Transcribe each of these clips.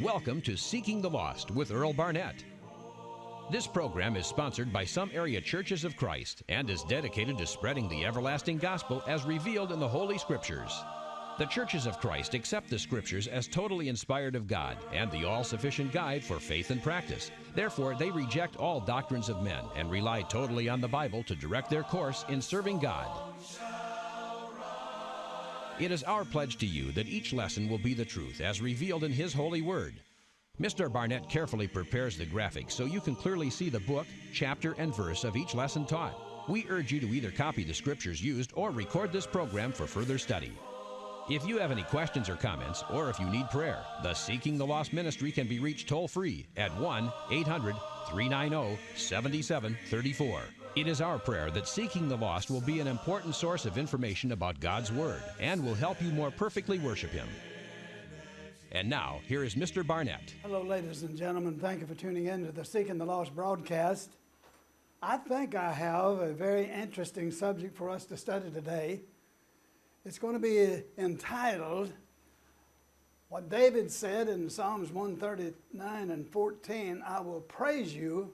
Welcome to Seeking the Lost with Earl Barnett. This program is sponsored by some area churches of Christ and is dedicated to spreading the everlasting gospel as revealed in the Holy Scriptures. The churches of Christ accept the Scriptures as totally inspired of God and the all-sufficient guide for faith and practice. Therefore, they reject all doctrines of men and rely totally on the Bible to direct their course in serving God. It is our pledge to you that each lesson will be the truth as revealed in His holy word. Mr. Barnett carefully prepares the graphics so you can clearly see the book, chapter, and verse of each lesson taught. We urge you to either copy the scriptures used or record this program for further study. If you have any questions or comments, or if you need prayer, the Seeking the Lost ministry can be reached toll-free at 1-800-390-7734. It is our prayer that Seeking the Lost will be an important source of information about God's Word and will help you more perfectly worship Him. And now, here is Mr. Barnett. Hello, ladies and gentlemen. Thank you for tuning in to the Seeking the Lost broadcast. I think I have a very interesting subject for us to study today. It's going to be entitled, what David said in Psalms 139 and 14, I will praise you,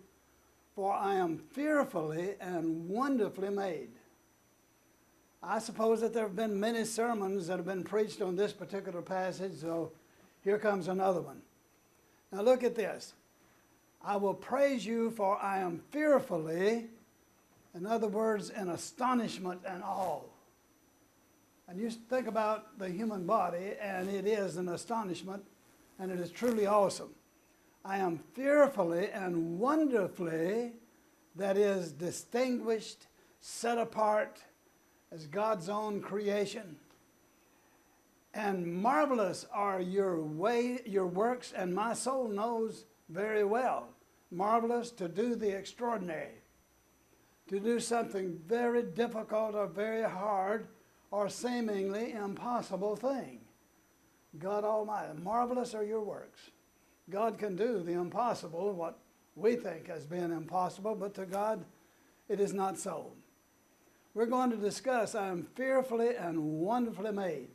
for I am fearfully and wonderfully made. I suppose that there have been many sermons that have been preached on this particular passage, so here comes another one. Now look at this. I will praise you, for I am fearfully, in other words, in astonishment and awe. And you think about the human body, and it is an astonishment, and it is truly awesome. I am fearfully and wonderfully, that is, distinguished, set apart as God's own creation. And marvelous are your works, and my soul knows very well. Marvelous to do the extraordinary, to do something very difficult or very hard, or seemingly impossible thing. God Almighty, marvelous are your works. God can do the impossible, what we think has been impossible, but to God it is not so. We're going to discuss, I am fearfully and wonderfully made.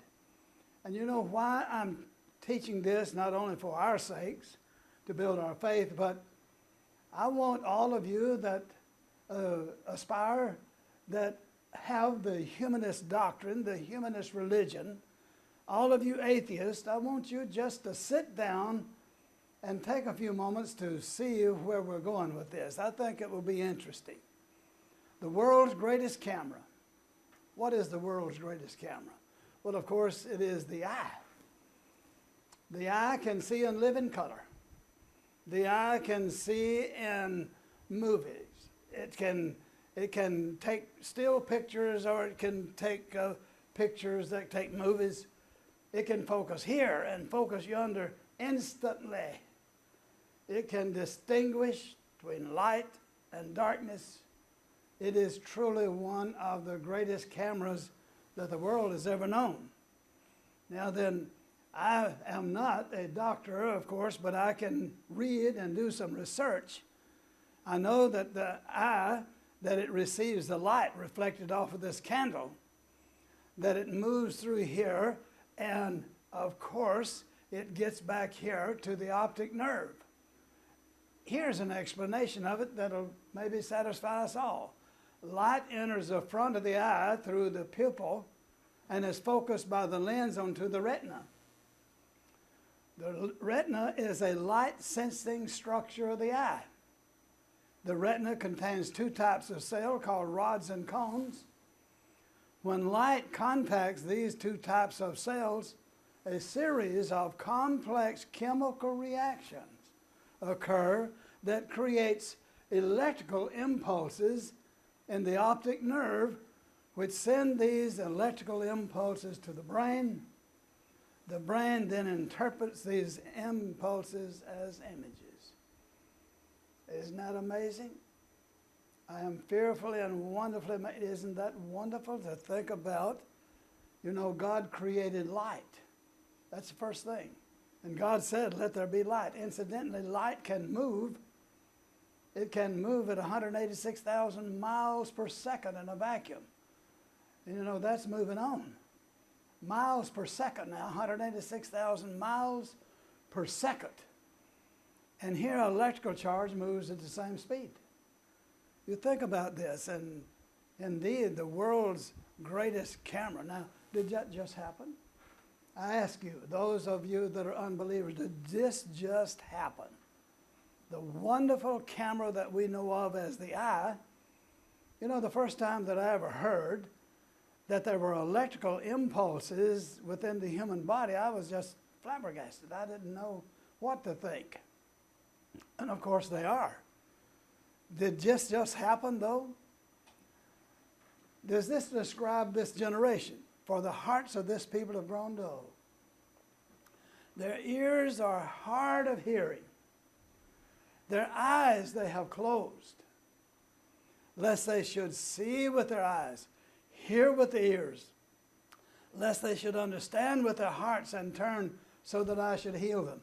And you know why I'm teaching this, not only for our sakes, to build our faith, but I want all of you that aspire, that have the humanist doctrine, the humanist religion, all of you atheists, I want you just to sit down and take a few moments to see where we're going with this. I think it will be interesting. The world's greatest camera. What is the world's greatest camera? Well, of course, it is the eye. The eye can see and live in color. The eye can see in movies. It can take still pictures, or it can take pictures that take movies. It can focus here and focus yonder instantly. It can distinguish between light and darkness. It is truly one of the greatest cameras that the world has ever known. Now then, I am not a doctor, of course, but I can read and do some research. I know that the eye, that it receives the light reflected off of this candle, that it moves through here, and of course it gets back here to the optic nerve. Here's an explanation of it that'll maybe satisfy us all. Light enters the front of the eye through the pupil and is focused by the lens onto the retina. The retina is a light-sensing structure of the eye. The retina contains two types of cells called rods and cones. When light contacts these two types of cells, a series of complex chemical reactions occur that creates electrical impulses in the optic nerve, which send these electrical impulses to the brain. The brain then interprets these impulses as images. Isn't that amazing? I am fearfully and wonderfully made. Isn't that wonderful to think about? You know, God created light. That's the first thing. And God said, let there be light. Incidentally, light can move. It can move at 186,000 miles per second in a vacuum. And you know, that's moving on. Miles per second now, 186,000 miles per second. And here, an electrical charge moves at the same speed. You think about this, and indeed, the world's greatest camera. Now, did that just happen? I ask you, those of you that are unbelievers, did this just happen? The wonderful camera that we know of as the eye. You know, the first time that I ever heard that there were electrical impulses within the human body, I was just flabbergasted. I didn't know what to think. And of course they are. Did this just happen though? Does this describe this generation? For the hearts of this people have grown dull. Their ears are hard of hearing. Their eyes they have closed, lest they should see with their eyes, hear with the ears, lest they should understand with their hearts and turn so that I should heal them.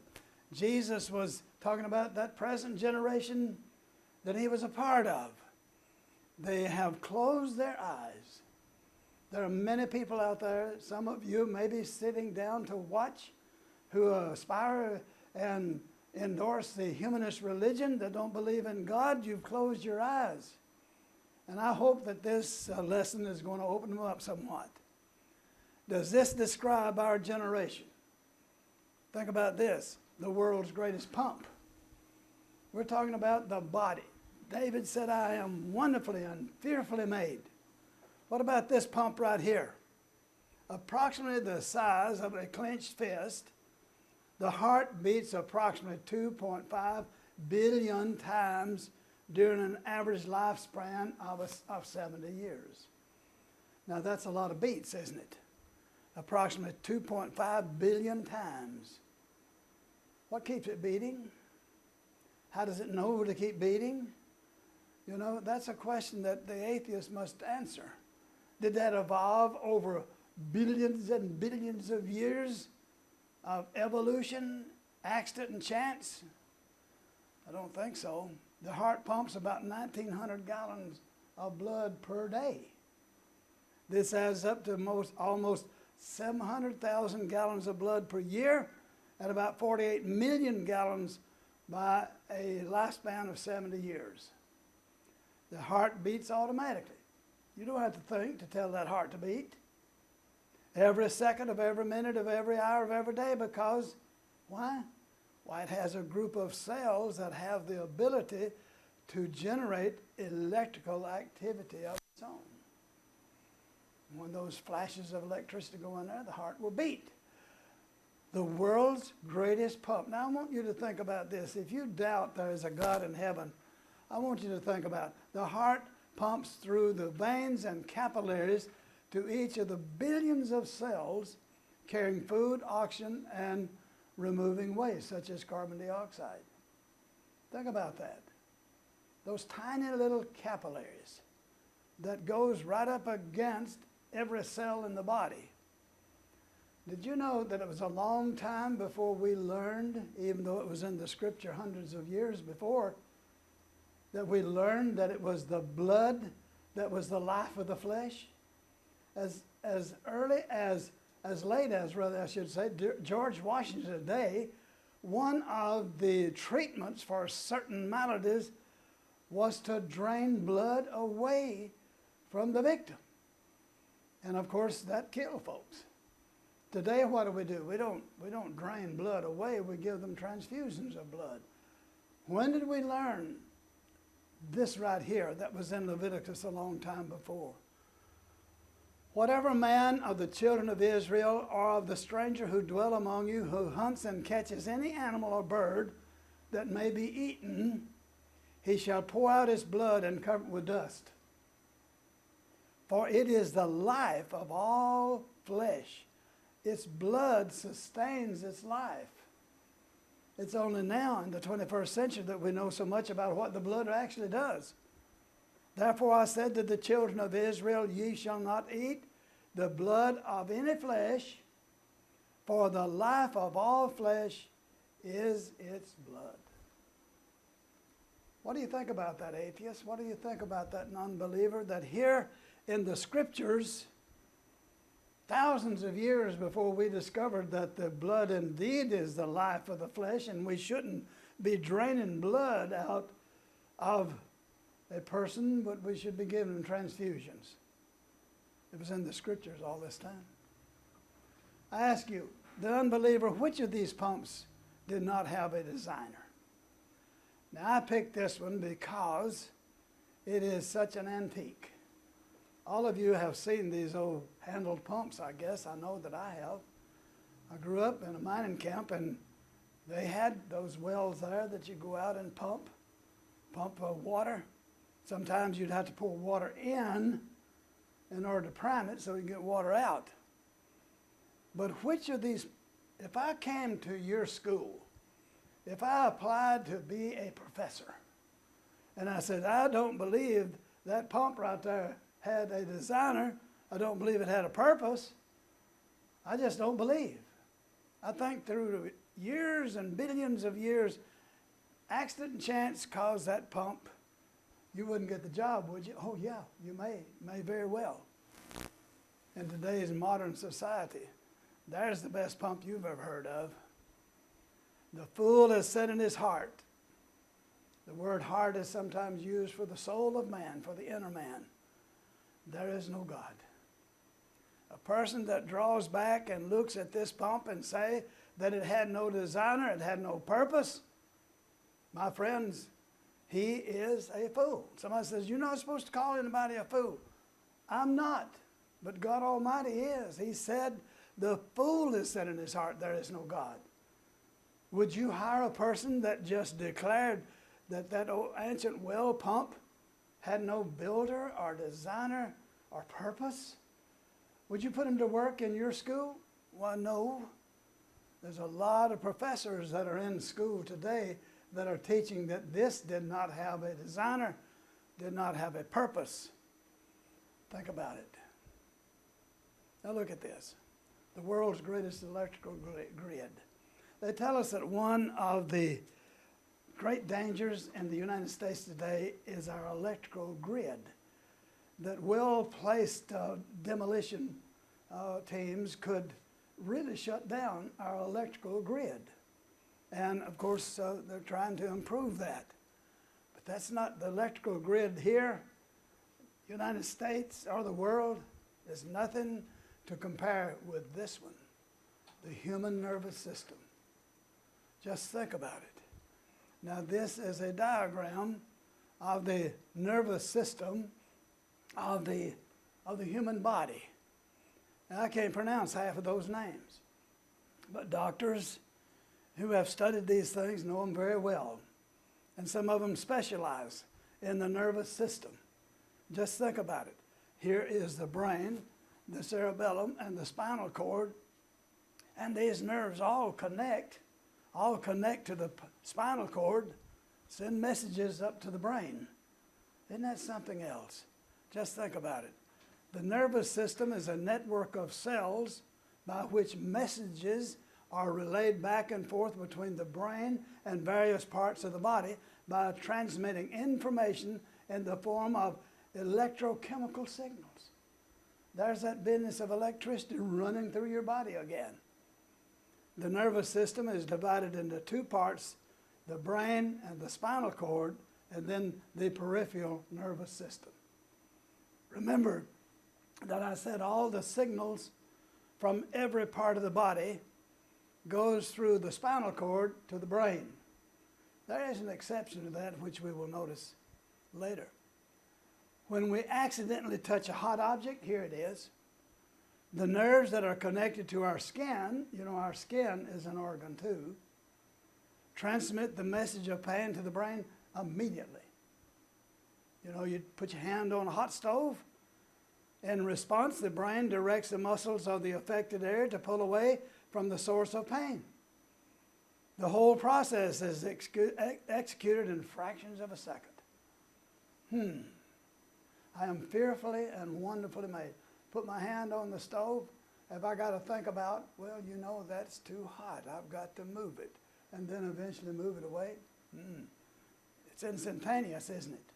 Jesus was talking about that present generation that he was a part of. They have closed their eyes. There are many people out there, some of you may be sitting down to watch, who aspire and endorse the humanist religion that don't believe in God. You've closed your eyes. And I hope that this lesson is going to open them up somewhat. Does this describe our generation? Think about this, the world's greatest pump. We're talking about the body. David said, I am wonderfully and fearfully made. What about this pump right here? Approximately the size of a clenched fist, the heart beats approximately 2.5 billion times during an average lifespan of 70 years. Now that's a lot of beats, isn't it? Approximately 2.5 billion times. What keeps it beating? How does it know to keep beating? You know, that's a question that the atheist must answer. Did that evolve over billions and billions of years of evolution, accident, and chance? I don't think so. The heart pumps about 1,900 gallons of blood per day. This adds up to almost 700,000 gallons of blood per year at about 48 million gallons by a lifespan of 70 years. The heart beats automatically. You don't have to think to tell that heart to beat. Every second of every minute of every hour of every day, because why? Why, it has a group of cells that have the ability to generate electrical activity of its own. When those flashes of electricity go in there, the heart will beat. The world's greatest pump. Now I want you to think about this. If you doubt there is a God in heaven, I want you to think about the heart pumps through the veins and capillaries to each of the billions of cells carrying food, oxygen, and removing waste, such as carbon dioxide. Think about that. Those tiny little capillaries that goes right up against every cell in the body. Did you know that it was a long time before we learned, even though it was in the scripture hundreds of years before, that we learned that it was the blood that was the life of the flesh? As late as, rather I should say, George Washington's day, one of the treatments for certain maladies was to drain blood away from the victim. And of course, that killed folks. Today, what do? We don't drain blood away. We give them transfusions of blood. When did we learn this right here that was in Leviticus a long time before? Whatever man of the children of Israel or of the stranger who dwell among you, who hunts and catches any animal or bird that may be eaten, he shall pour out his blood and cover it with dust. For it is the life of all flesh. Its blood sustains its life. It's only now in the 21st century that we know so much about what the blood actually does. Therefore I said to the children of Israel, ye shall not eat the blood of any flesh, for the life of all flesh is its blood. What do you think about that, atheist? What do you think about that non-believer? That here in the scriptures thousands of years before we discovered that the blood indeed is the life of the flesh, and we shouldn't be draining blood out of a person, but we should be giving them transfusions. It was in the scriptures all this time. I ask you, the unbeliever, which of these pumps did not have a designer? Now, I picked this one because it is such an antique. All of you have seen these old handled pumps, I guess. I know that I have. I grew up in a mining camp, and they had those wells there that you go out and pump water. Sometimes you'd have to pour water in order to prime it so you can get water out. But which of these, if I came to your school, if I applied to be a professor, and I said, I don't believe that pump right there had a designer, I don't believe it had a purpose, I just don't believe. I think through years and billions of years, accident and chance caused that pump. You wouldn't get the job, would you? Oh yeah, you may very well. In today's modern society, there's the best pump you've ever heard of. The fool has said in his heart. The word heart is sometimes used for the soul of man, for the inner man. There is no God. A person that draws back and looks at this pump and say that it had no designer, it had no purpose, my friends, he is a fool. Somebody says, you're not supposed to call anybody a fool. I'm not, but God Almighty is. He said, the fool has said in his heart, there is no God. Would you hire a person that just declared that old ancient well pump had no builder or designer or purpose? Would you put him to work in your school? Well, no. There's a lot of professors that are in school today that are teaching that this did not have a designer, did not have a purpose. Think about it. Now look at this. The world's greatest electrical grid. They tell us that one of the great dangers in the United States today is our electrical grid. That well-placed demolition teams could really shut down our electrical grid. And of course, they're trying to improve that. But that's not the electrical grid here. United States or the world is nothing to compare with this one, the human nervous system. Just think about it. Now this is a diagram of the nervous system of the human body. Now I can't pronounce half of those names, but doctors who have studied these things know them very well. And some of them specialize in the nervous system. Just think about it. Here is the brain, the cerebellum, and the spinal cord. And these nerves all connect to the spinal cord, send messages up to the brain. Isn't that something else? Just think about it. The nervous system is a network of cells by which messages are relayed back and forth between the brain and various parts of the body by transmitting information in the form of electrochemical signals. There's that business of electricity running through your body again. The nervous system is divided into two parts, the brain and the spinal cord, and then the peripheral nervous system. Remember that I said all the signals from every part of the body goes through the spinal cord to the brain. There is an exception to that, which we will notice later. When we accidentally touch a hot object, here it is, the nerves that are connected to our skin, you know our skin is an organ too, transmit the message of pain to the brain immediately. You know, you put your hand on a hot stove. In response, the brain directs the muscles of the affected area to pull away from the source of pain. The whole process is executed in fractions of a second. I am fearfully and wonderfully made. Put my hand on the stove. If I got to think about, well, you know, that's too hot, I've got to move it, and then eventually move it away. It's instantaneous, isn't it?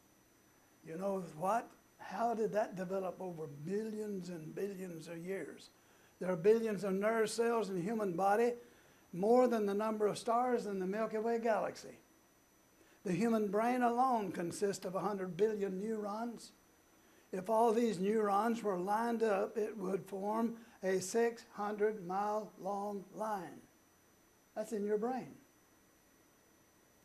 You know what? How did that develop over billions and billions of years? There are billions of nerve cells in the human body, more than the number of stars in the Milky Way galaxy. The human brain alone consists of 100 billion neurons. If all these neurons were lined up, it would form a 600-mile-long line. That's in your brain.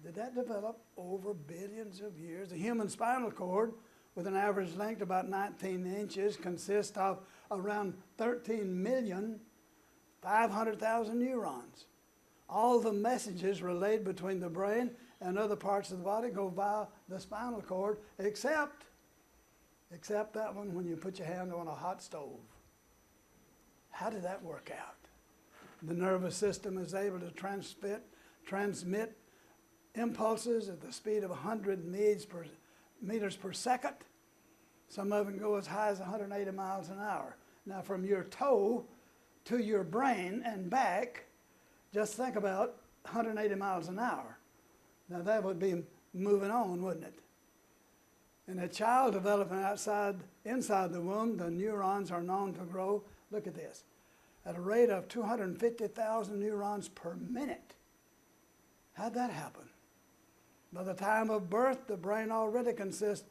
Did that develop over billions of years? The human spinal cord, with an average length of about 19 inches, consists of around 13,500,000 neurons. All the messages relayed between the brain and other parts of the body go via the spinal cord, except that one when you put your hand on a hot stove. How did that work out? The nervous system is able to transmit impulses at the speed of 100 meters per second. Some of them go as high as 180 miles an hour. Now, from your toe to your brain and back, just think about 180 miles an hour. Now, that would be moving on, wouldn't it? In a child developing inside the womb, the neurons are known to grow, look at this, at a rate of 250,000 neurons per minute. How'd that happen? By the time of birth, the brain already consists.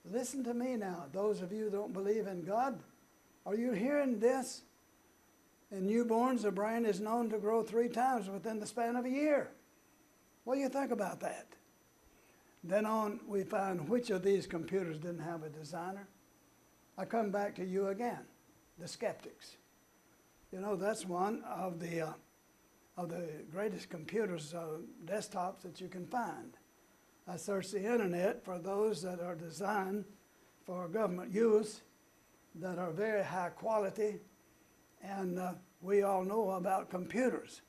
Listen to me now, those of you who don't believe in God. Are you hearing this? In newborns, the brain is known to grow 3 times within the span of a year. What do you think about that? Then on, we find which of these computers didn't have a designer. I come back to you again, the skeptics. You know, that's one of the greatest computers, desktops that you can find. I searched the internet for those that are designed for government use, that are very high quality, and we all know about computers,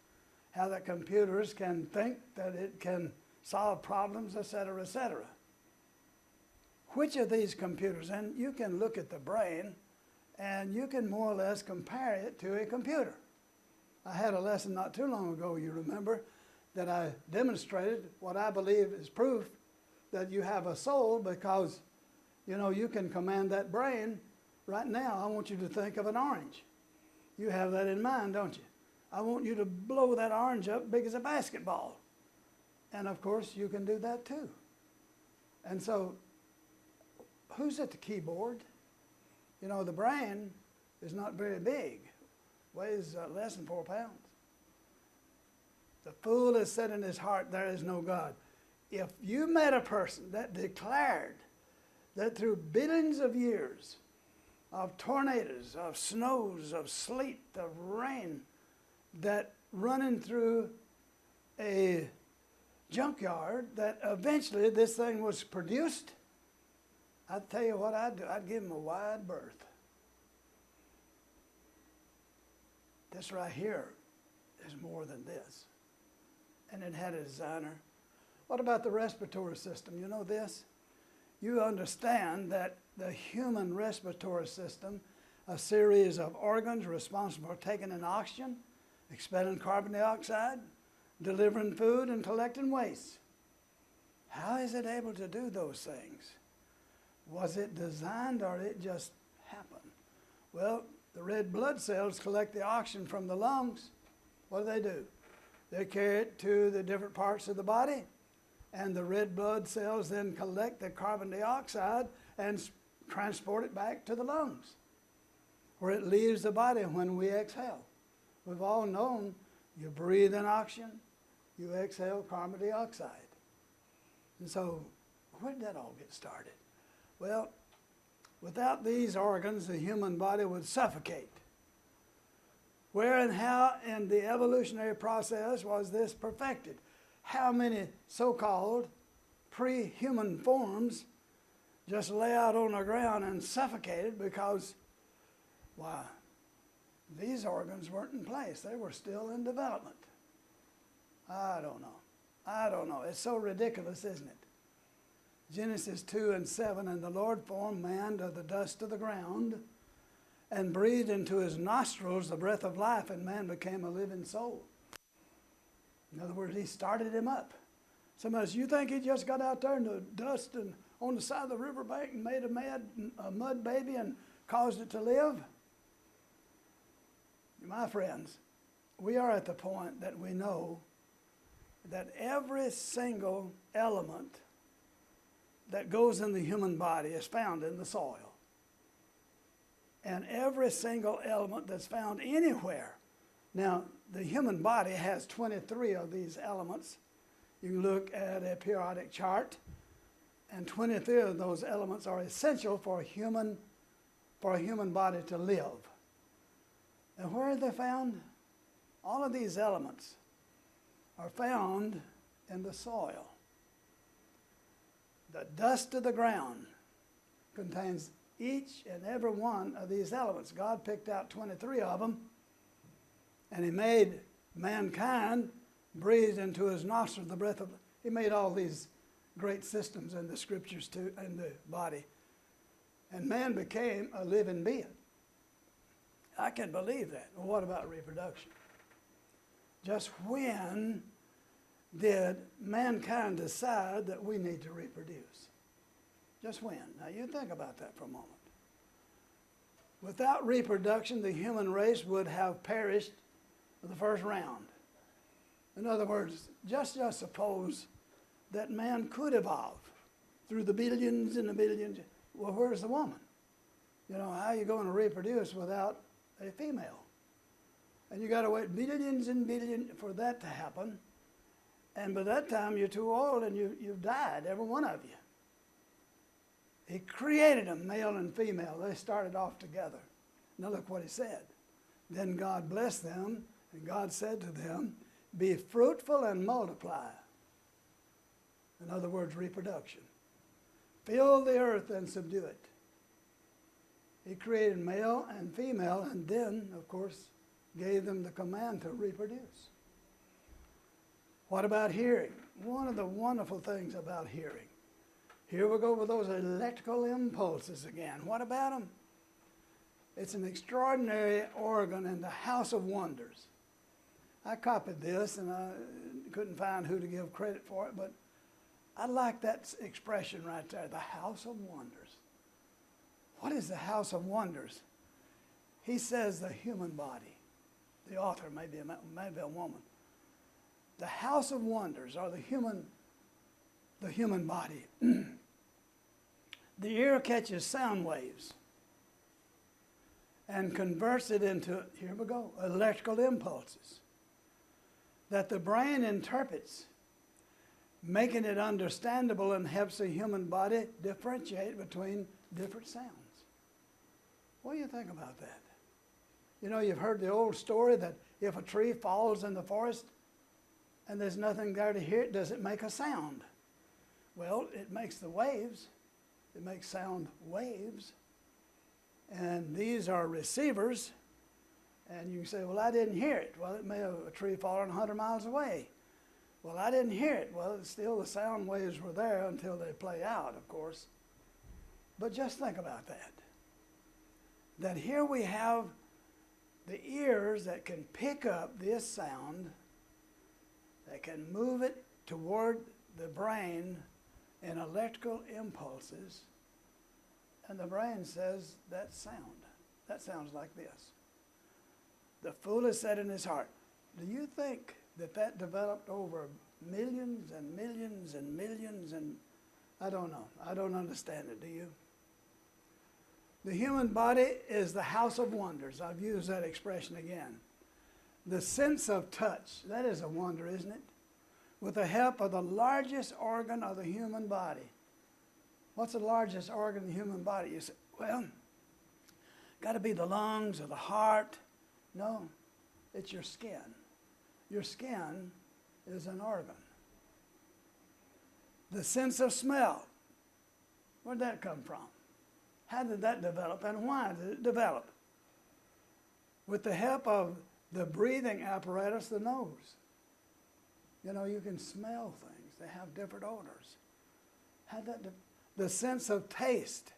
how that computers can think, that it can solve problems, etc., etc. Which of these computers, and you can look at the brain, and you can more or less compare it to a computer. I had a lesson not too long ago, you remember, that I demonstrated what I believe is proof that you have a soul, because, you know, you can command that brain. Right now, I want you to think of an orange. You have that in mind, don't you? I want you to blow that orange up big as a basketball. And of course, you can do that too. And so, who's at the keyboard? You know, the brain is not very big. Weighs less than 4 pounds. The fool has said in his heart, there is no God. If you met a person that declared that through billions of years of tornadoes, of snows, of sleet, of rain, that running through a junkyard, that eventually this thing was produced, I'd tell you what I'd do. I'd give him a wide berth. This right here is more than this. And it had a designer. What about the respiratory system? You know this? You understand that the human respiratory system, a series of organs responsible for taking in oxygen, expelling carbon dioxide, delivering food, and collecting waste. How is it able to do those things? Was it designed or it just happened? Well, the red blood cells collect the oxygen from the lungs. What do? They carry it to the different parts of the body, and the red blood cells then collect the carbon dioxide and transport it back to the lungs, where it leaves the body when we exhale. We've all known you breathe in oxygen, you exhale carbon dioxide. And so, where did that all get started? Well, without these organs, the human body would suffocate. Where and how in the evolutionary process was this perfected? How many so-called pre-human forms just lay out on the ground and suffocated because, why, these organs weren't in place. They were still in development. I don't know. It's so ridiculous, isn't it? Genesis 2:7, and the Lord formed man out of the dust of the ground and breathed into his nostrils the breath of life, and man became a living soul. In other words, he started him up. Somebody says, you think he just got out there in the dust and on the side of the riverbank and made a mud baby and caused it to live? My friends, we are at the point that we know that every single element that goes in the human body is found in the soil. And every single element that's found anywhere. Now, the human body has 23 of these elements. You can look at a periodic chart, and 23 of those elements are essential for a human body to live. And where are they found? All of these elements are found in the soil. The dust of the ground contains each and every one of these elements. God picked out 23 of them, and he made mankind, breathed into his nostrils the breath of, he made all these great systems in the scriptures too, in the body. And man became a living being. I can believe that. Well, what about reproduction? Just when did mankind decide that we need to reproduce? Just when? Now you think about that for a moment. Without reproduction, the human race would have perished in the first round. In other words, just suppose that man could evolve through the billions and the billions. Well, where's the woman? You know, how are you going to reproduce without a female? And you got to wait billions and billions for that to happen. And by that time, you're too old and you've died, every one of you. He created them, male and female. They started off together. Now look what he said. Then God blessed them, and God said to them, be fruitful and multiply. In other words, reproduction. Fill the earth and subdue it. He created male and female, and then, of course, gave them the command to reproduce. What about hearing? One of the wonderful things about hearing. Here we go with those electrical impulses again. What about them? It's an extraordinary organ in the house of wonders. I copied this, and I couldn't find who to give credit for it, but I like that expression right there, the house of wonders. What is the house of wonders? He says the human body. The author may be a woman. The house of wonders, or the human body. The ear catches sound waves and converts it into, here we go, electrical impulses that the brain interprets, making it understandable, and helps the human body differentiate between different sounds. What do you think about that? You know, you've heard the old story that if a tree falls in the forest and there's nothing there to hear it, does it make a sound? Well, it makes the waves. It makes sound waves. And these are receivers. And you can say, well, I didn't hear it. Well, it may have a tree fallen 100 miles away. Well, I didn't hear it. Well, still the sound waves were there until they play out, of course. But just think about that. That here we have the ears that can pick up this sound, that can move it toward the brain in electrical impulses, and the brain says, that sounds like this. The fool has said in his heart. Do you think that developed over millions and millions and millions, and I don't know. I don't understand it, do you? The human body is the house of wonders. I've used that expression again. The sense of touch, that is a wonder, isn't it? With the help of the largest organ of the human body. What's the largest organ of the human body? You say, well, got to be the lungs or the heart. No, it's your skin. Your skin is an organ. The sense of smell, where'd that come from? How did that develop, and why did it develop? With the help of the breathing apparatus, the nose. You know, you can smell things. They have different odors. The sense of taste.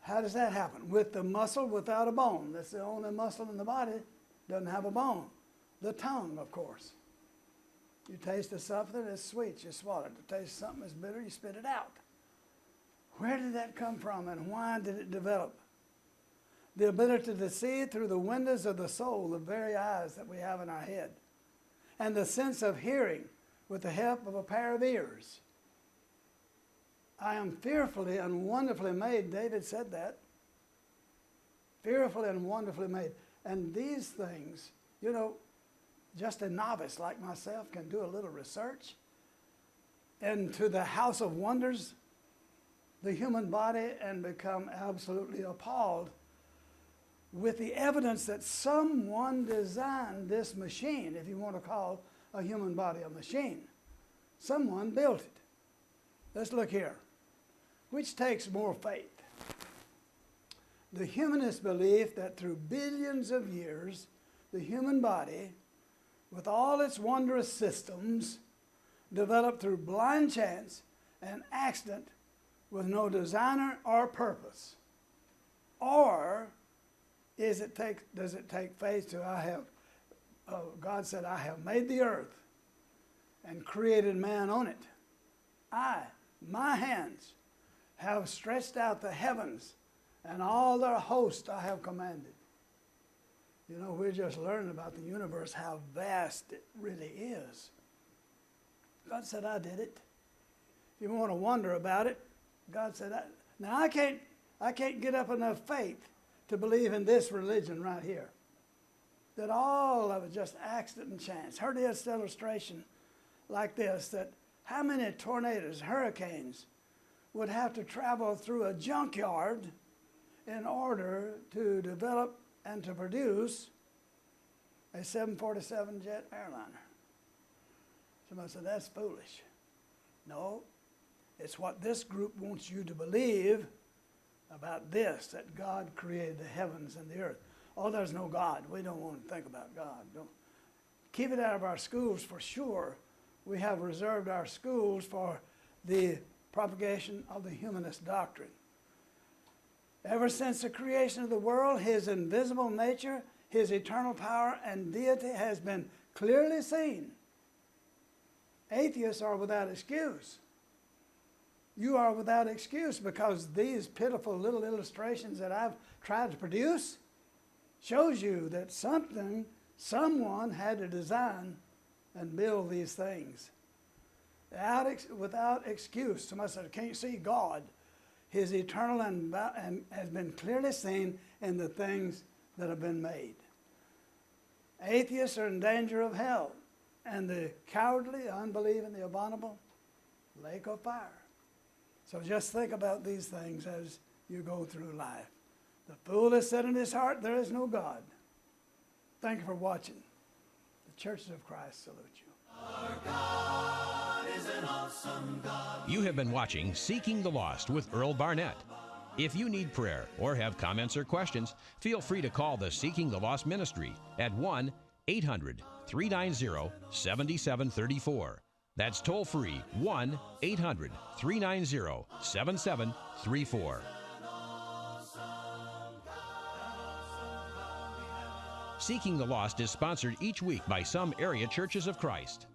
How does that happen? With the muscle without a bone. That's the only muscle in the body doesn't have a bone. The tongue, of course. You taste something, it's sweet, you swallow it. You taste something that's bitter, you spit it out. Where did that come from, and why did it develop? the ability to see through the windows of the soul, the very eyes that we have in our head, and the sense of hearing with the help of a pair of ears. I am fearfully and wonderfully made. David said that. Fearfully and wonderfully made. And these things, you know, just a novice like myself can do a little research into the house of wonders, the human body, and become absolutely appalled with the evidence that someone designed this machine, if you want to call a human body a machine. Someone built it. Let's look here. Which takes more faith? The humanist belief that through billions of years, the human body, with all its wondrous systems, developed through blind chance and accident with no designer or purpose? Or does it take faith to God said, I have made the earth and created man on it. My hands, have stretched out the heavens, and all their host I have commanded. You know, we're just learning about the universe, how vast it really is. God said, I did it. If you want to wonder about it, God said, now I can't get up enough faith to believe in this religion right here, that all of it just accident and chance. Heard this illustration like this, that how many tornadoes, hurricanes, would have to travel through a junkyard in order to develop and to produce a 747 jet airliner. Somebody said, that's foolish. No, it's what this group wants you to believe about this, that God created the heavens and the earth. Oh, there's no God. We don't want to think about God. Don't. Keep it out of our schools for sure. We have reserved our schools for the propagation of the humanist doctrine. Ever since the creation of the world, his invisible nature, his eternal power and deity has been clearly seen. Atheists are without excuse. You are without excuse because these pitiful little illustrations that I've tried to produce shows you that someone had to design and build these things. Without excuse. Somebody said, I can't see God. His eternal and has been clearly seen in the things that have been made. Atheists are in danger of hell, and the cowardly, the unbelieving, the abominable, lake of fire. So just think about these things as you go through life. The fool has said in his heart, there is no God. Thank you for watching. The Churches of Christ salute you. Our God is an awesome God. You have been watching Seeking the Lost with Earl Barnett. If you need prayer or have comments or questions, feel free to call the Seeking the Lost Ministry at 1-800-390-7734. That's toll free, 1-800-390-7734. Seeking the Lost is sponsored each week by some area churches of Christ.